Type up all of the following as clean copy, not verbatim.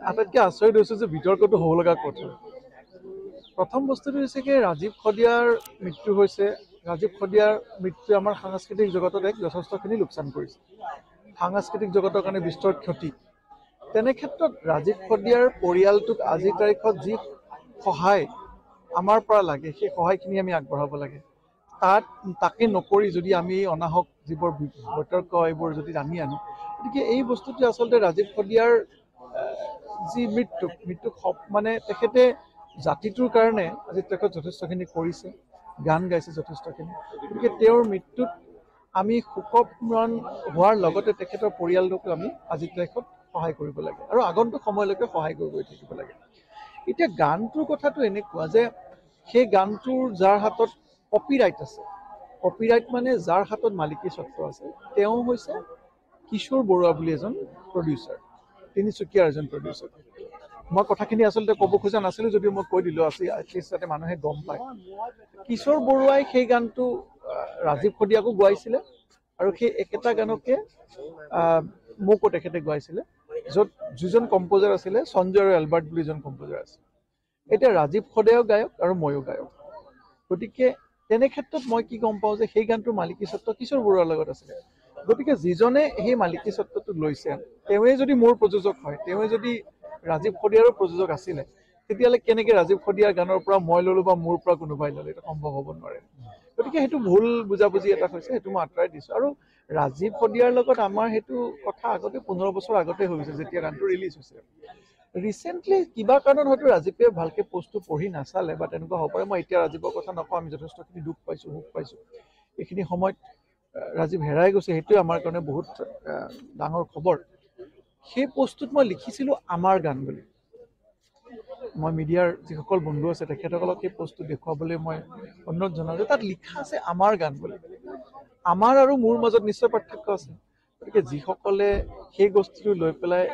আটাইতকৈ আচৰিত হৈছে যে বিতৰ্কটো হ'ব লগা কথা। প্ৰথম বস্তুটো হৈছে কি ৰাজীৱ খদিয়াৰ মৃত্যু হৈছে। ৰাজীৱ খদিয়াৰ মৃত্যুৱে আমাৰ সাংস্কৃতিক জগতত এক যথেষ্টখিনি লোকচান কৰিছে। সাংস্কৃতিক জগতৰ কাৰণে বিস্তৰ ক্ষতি। তেনে ক্ষেত্ৰত ৰাজীৱ খদিয়াৰ পৰিয়ালটোক আজিৰ তাৰিখত যি সহায় আমাৰ পৰা লাগে সেই সহায়খিনি আমি আগবঢ়াব লাগে। তাকে নকৰি যদি আমি অনাহক যিবোৰ বিতৰ্ক এইবোৰ যদি টানি আনো, গতিকে এই বস্তুটোৱে আচলতে ৰাজীৱ খদিয়াৰ যি মৃত্যুক মানে তেখেতে জাতিটোৰ কাৰণে আজি তেখেত যথেষ্টখিনি কৰিছে, গান গাইছে যথেষ্টখিনি। গতিকে তেওঁৰ মৃত্যুত আমি শোকম্লান হোৱাৰ লগতে তেখেতৰ পৰিয়ালটোকো আমি আজিৰ তাৰিখত সহায় কৰিব লাগে আৰু আগন্তুক সময়লৈকে সহায় কৰি গৈ থাকিব লাগে। এতিয়া গানটোৰ কথাটো এনেকুৱা যে সেই গানটোৰ যাৰ হাতত কপিৰাইট আছে, কপিৰাইট মানে যাৰ হাতত মালিকী স্বত্ব আছে, তেওঁ হৈছে কিশোৰ বৰুৱা বুলি এজন প্ৰডিউচাৰ, তিনিচুকীয়াৰ এজন প্ৰডিউচাৰ। মই কথাখিনি আচলতে ক'ব খোজা নাছিলোঁ যদিও মই কৈ দিলোঁ এটলিষ্ট যাতে মানুহে গম পায়। কিশোৰ বৰুৱাই সেই গানটো ৰাজীৱ খদিয়াকো গোৱাইছিলে আৰু সেই একেটা গানকে মোকো তেখেতে গোৱাইছিলে, য'ত যিজন কম্প'জাৰ আছিলে সঞ্জয় আৰু এলবাৰ্ট বুলি এজন কম্প'জাৰ আছিল। এতিয়া ৰাজীৱ খদিয়াও গায়ক আৰু ময়ো গায়ক। গতিকে তেনে ক্ষেত্ৰত মই কি গম পাওঁ যে সেই গানটোৰ মালিকী স্বত্ব কিশোৰ বৰুৱাৰ লগত আছিলে। গতিকে যিজনে সেই মালিকী স্বত্বটো লৈছে তেওঁৱে যদি মোৰ প্ৰযোজক হয়, তেওঁৱে যদি ৰাজীৱ খদিয়াৰো প্ৰযোজক আছিলে, তেতিয়াহ'লে কেনেকৈ ৰাজীৱ খদিয়াৰ গানৰ পৰা মই ল'লোঁ বা মোৰ পৰা কোনোবাই ল'লে, এইটো সম্ভৱ হ'ব নোৱাৰে। গতিকে সেইটো ভুল বুজাবুজি এটা হৈছে, সেইটো মই আঁতৰাই দিছোঁ। আৰু ৰাজীৱ খদিয়াৰ লগত আমাৰ সেইটো কথা আগতে 15 বছৰ আগতে হৈ গৈছে, যেতিয়া গানটো ৰিলিজ হৈছে। ৰিচেণ্টলি কিবা কাৰণত হয়তো ৰাজীৱে ভালকৈ পষ্টটো পঢ়ি নাচালে বা তেনেকুৱা হ'ব পাৰে। মই এতিয়া ৰাজীৱৰ কথা নকওঁ, আমি যথেষ্টখিনি দুখ পাইছোঁ, সুখ পাইছোঁ। এইখিনি সময়ত ৰাজীৱ হেৰাই গৈছে, সেইটোৱে আমাৰ কাৰণে বহুত ডাঙৰ খবৰ। সেই পষ্টটোত মই লিখিছিলোঁ আমাৰ গান বুলি। মই মিডিয়াৰ যিসকল বন্ধু আছে তেখেতসকলক সেই পষ্টটো দেখুৱাবলৈ মই অনুৰোধ জনালোঁ। তাত লিখা আছে আমাৰ গান বুলি। আমাৰ আৰু মোৰ মাজত নিশ্চয় পাৰ্থক্য আছে। গতিকে যিসকলে সেই বস্তুটো লৈ পেলাই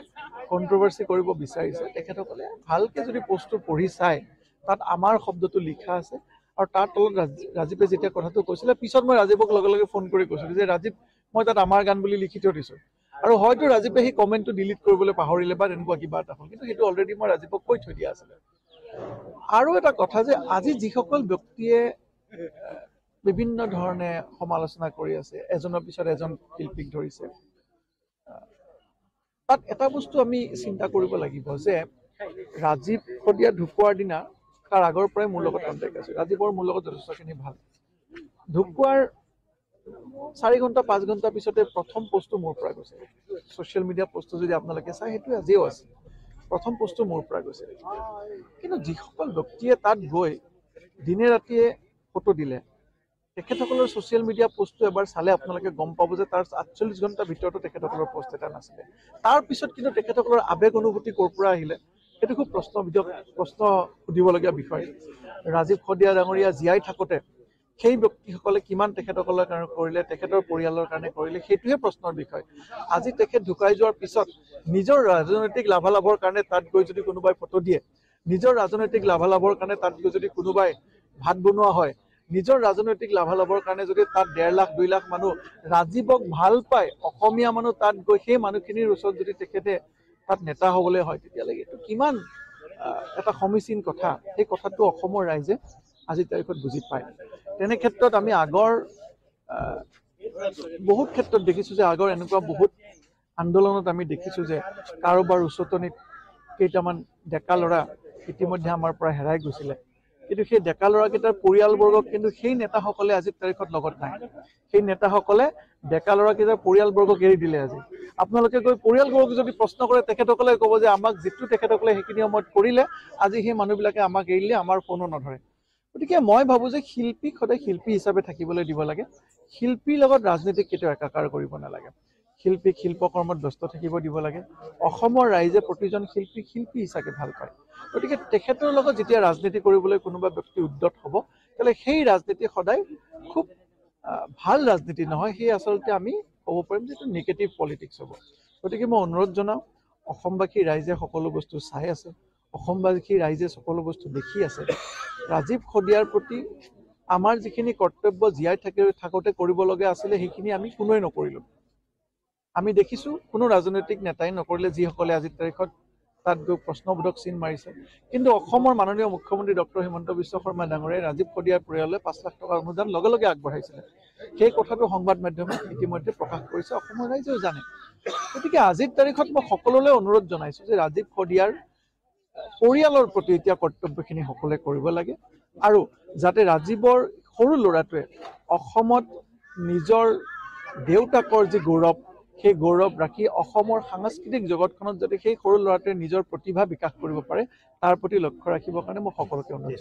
কণ্ট্ৰভাৰ্চি কৰিব বিচাৰিছে, তেখেতসকলে ভালকৈ যদি পষ্টটো পঢ়ি চায়, তাত আমাৰ শব্দটো লিখা আছে। আৰু তাৰ তলত ৰাজীৱে যেতিয়া কথাটো কৈছিলে, পিছত মই ৰাজীৱক লগে লগে ফোন কৰি কৈছিলোঁ যে ৰাজীৱ, মই তাত আমাৰ গান বুলি লিখি থৈ দিছোঁ। আৰু হয়তো ৰাজীৱে সেই কমেণ্টটো ডিলিট কৰিবলৈ পাহৰিলে বা তেনেকুৱা কিবা এটা হ'ল, কিন্তু সেইটো অলৰেডি মই ৰাজীৱক কৈ থৈ দিয়া আছিলে। আৰু এটা কথা যে আজি যিসকল ব্যক্তিয়ে বিভিন্ন ধৰণে সমালোচনা কৰি আছে, এজনৰ পিছত এজন শিল্পীক ধৰিছে, তাত এটা বস্তু আমি চিন্তা কৰিব লাগিব যে ৰাজীৱ খদিয়া ঢুকোৱাৰ দিনা তাৰ আগৰ পৰাই মোৰ লগত কণ্টেক্ট আছে। ৰাজীৱৰ মোৰ লগত যথেষ্টখিনি ভাল। ঢুকোৱাৰ 4 ঘণ্টা 5 ঘণ্টা পিছতে প্ৰথম পষ্টটো মোৰ পৰা গৈছে। ছ'চিয়েল মিডিয়া পষ্টটো যদি আপোনালোকে চাই, সেইটো আজিও আছে। প্ৰথম পষ্টটো মোৰ পৰা গৈছে। কিন্তু যিসকল ব্যক্তিয়ে তাত গৈ দিনে ৰাতিয়ে ফটো দিলে, তেখেতসকলৰ ছ'চিয়েল মিডিয়া পষ্টটো এবাৰ চালে আপোনালোকে গম পাব যে তাৰ 48 ঘণ্টাৰ ভিতৰতো তেখেতসকলৰ পষ্ট এটা নাছিলে। তাৰপিছত কিন্তু তেখেতসকলৰ আৱেগ অনুভূতি ক'ৰ পৰা আহিলে, সেইটো খুব প্ৰশ্ন সুধিবলগীয়া বিষয়। ৰাজীৱ খদিয়া ডাঙৰীয়া জীয়াই থাকোঁতে সেই ব্যক্তিসকলে কিমান তেখেতসকলৰ কাৰণে কৰিলে, তেখেতৰ পৰিয়ালৰ কাৰণে কৰিলে, সেইটোহে প্ৰশ্নৰ বিষয়। আজি তেখেত ঢুকাই যোৱাৰ পিছত নিজৰ ৰাজনৈতিক লাভালাভৰ কাৰণে তাত গৈ যদি কোনোবাই ফটো দিয়ে, নিজৰ ৰাজনৈতিক লাভালাভৰ কাৰণে তাত গৈ যদি কোনোবাই ভাত বনোৱা হয়, নিজৰ ৰাজনৈতিক লাভালাভৰ কাৰণে যদি তাত 1.5 লাখ 2 লাখ মানুহ ৰাজীৱক ভাল পায়, অসমীয়া মানুহ তাত গৈ সেই মানুহখিনিৰ ওচৰত যদি তেখেতে তাত নেতা হ'বলৈ হয়, তেতিয়াহ'লে এইটো কিমান এটা সমীচীন কথা। সেই কথাটো অসমৰ ৰাইজে আজিৰ তাৰিখত বুজি পায়। তেনে ক্ষেত্ৰত আমি আগৰ বহুত ক্ষেত্ৰত দেখিছোঁ যে আগৰ এনেকুৱা বহুত আন্দোলনত আমি দেখিছোঁ যে কাৰোবাৰ উচতনিত কেইটামান ডেকা ল'ৰা ইতিমধ্যে আমাৰ পৰা হেৰাই গৈছিলে, কিন্তু সেই ডেকা ল'ৰাকেইটাৰ পৰিয়ালবৰ্গক কিন্তু সেই নেতাসকলে আজিৰ তাৰিখত লগত নাই। সেই নেতাসকলে ডেকা ল'ৰাকেইটাৰ পৰিয়ালবৰ্গক এৰি দিলে। আজি আপোনালোকে গৈ পৰিয়ালবৰ্গক যদি প্ৰশ্ন কৰে, তেখেতসকলে ক'ব যে আমাক যিটো তেখেতসকলে সেইখিনি সময়ত কৰিলে, আজি সেই মানুহবিলাকে আমাক এৰিলে, আমাৰ ফোনো নধৰে। গতিকে মই ভাবোঁ যে শিল্পীক সদায় শিল্পী হিচাপে থাকিবলৈ দিব লাগে। শিল্পীৰ লগত ৰাজনীতিক কেতিয়াও একাকাৰ কৰিব নালাগে। শিল্পীক শিল্পকৰ্মত ব্যস্ত থাকিব দিব লাগে। অসমৰ ৰাইজে প্ৰতিজন শিল্পীক শিল্পী হিচাপে ভাল পায়। গতিকে তেখেতৰ লগত যেতিয়া ৰাজনীতি কৰিবলৈ কোনোবা ব্যক্তি উদ্যত হ'ব, তেতিয়াহ'লে সেই ৰাজনীতি সদায় খুব ভাল ৰাজনীতি নহয়, সেই আচলতে আমি ক'ব পাৰিম যে এইটো নিগেটিভ পলিটিক্স হ'ব। গতিকে মই অনুৰোধ জনাওঁ, অসমবাসী ৰাইজে সকলো বস্তু চাই আছে, অসমবাসী ৰাইজে সকলো বস্তু দেখি আছে। ৰাজীৱ খদিয়াৰ প্ৰতি আমাৰ যিখিনি কৰ্তব্য জীয়াই থাকোঁতে কৰিবলগীয়া আছিলে, সেইখিনি আমি কোনোৱে নকৰিলোঁ। আমি দেখিছোঁ কোনো ৰাজনৈতিক নেতাই নকৰিলে, যিসকলে আজিৰ তাৰিখত তাত গৈ প্ৰশ্নবোধক চিন মাৰিছে কিন্তু অসমৰ মাননীয় মুখ্যমন্ত্ৰী ডক্টৰ হিমন্ত বিশ্ব শৰ্মা ডাঙৰীয়াই ৰাজীৱ খদিয়াৰ পৰিয়াললৈ 5 লাখ টকাৰ অনুদান লগে লগে আগবঢ়াইছিলে সেই কথাটো সংবাদ মাধ্যমে ইতিমধ্যে প্ৰকাশ কৰিছে অসমৰ ৰাইজেও জানে গতিকে আজিৰ তাৰিখত মই সকলোলৈ অনুৰোধ জনাইছো যে ৰাজীৱ খদিয়াৰ পৰিয়ালৰ প্ৰতি এতিয়া কৰ্তব্যখিনি সকলোৱে কৰিব লাগে আৰু যাতে ৰাজীৱৰ সৰু ল'ৰাটোৱে অসমত নিজৰ দেউতাকৰ যি গৌৰৱ সেই গৌৰৱ ৰাখি অসমৰ সাংস্কৃতিক জগতখনত যাতে সেই সৰু ল'ৰাটোৱে নিজৰ প্ৰতিভা বিকাশ কৰিব পাৰে তাৰ প্ৰতি লক্ষ্য ৰাখিবৰ কাৰণে মই সকলোকে অনুৰোধ